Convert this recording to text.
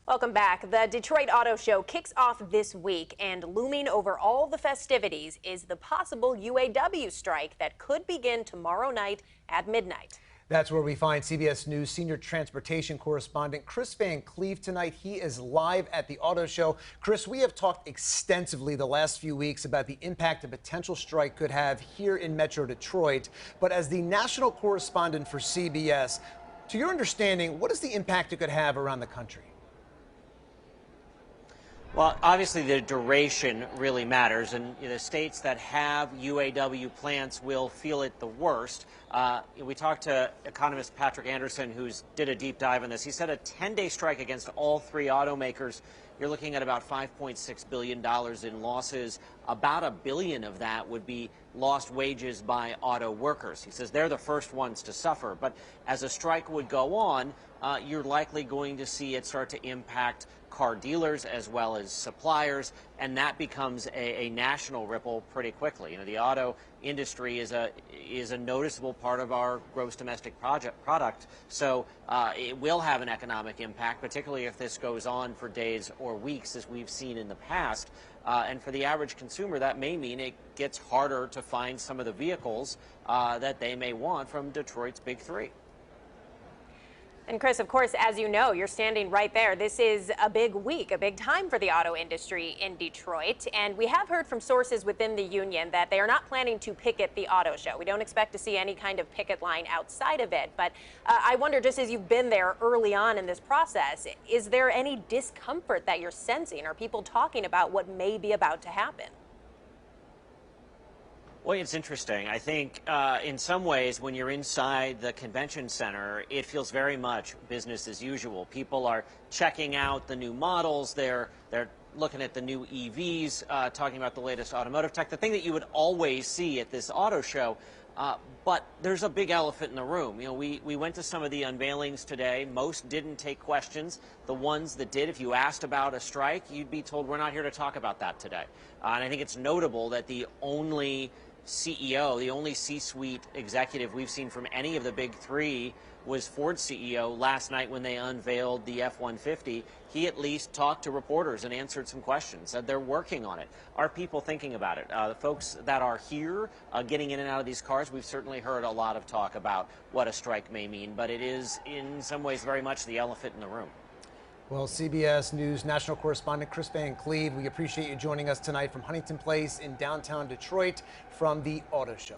Welcome back. The Detroit Auto Show kicks off this week, and looming over all the festivities is the possible UAW strike that could begin tomorrow night at midnight. That's where we find CBS News senior transportation correspondent Chris Van Cleave tonight. He is live at the auto show. Chris, we have talked extensively the last few weeks about the impact a potential strike could have here in Metro Detroit. But as the national correspondent for CBS, to your understanding, what is the impact it could have around the country? Well, obviously the duration really matters, and the states that have UAW plants will feel it the worst. We talked to economist Patrick Anderson, who's did a deep dive on this. He said a 10-day strike against all three automakers, you're looking at about $5.6 billion in losses. About $1 billion of that would be lost wages by auto workers. He says they're the first ones to suffer. But as a strike would go on, you're likely going to see it start to impact car dealers as well as suppliers, and that becomes a national ripple pretty quickly. The auto industry is a noticeable part of our gross domestic product, so it will have an economic impact, particularly if this goes on for days or weeks, as we've seen in the past. And for the average consumer, that may mean it gets harder to find some of the vehicles that they may want from Detroit's Big Three. And Chris, of course, as you know, you're standing right there. This is a big week, a big time for the auto industry in Detroit. And we have heard from sources within the union that they are not planning to picket the auto show. We don't expect to see any kind of picket line outside of it. But I wonder, just as you've been there early on in this process, is there any discomfort that you're sensing? Are people talking about what may be about to happen? Well, it's interesting. I think in some ways, when you're inside the convention center, it feels very much business as usual. People are checking out the new models. They're looking at the new EVs, talking about the latest automotive tech, the thing that you would always see at this auto show. But there's a big elephant in the room. We went to some of the unveilings today. Most didn't take questions. The ones that did, if you asked about a strike, you'd be told, we're not here to talk about that today. And I think it's notable that the only CEO, the only C-suite executive we've seen from any of the big three was Ford's CEO last night when they unveiled the F-150. He at least talked to reporters and answered some questions, said they're working on it. Are people thinking about it? The folks that are here getting in and out of these cars, we've certainly heard a lot of talk about what a strike may mean, but it is in some ways very much the elephant in the room. Well, CBS News national correspondent Chris Van Cleave, we appreciate you joining us tonight from Huntington Place in downtown Detroit from the auto show.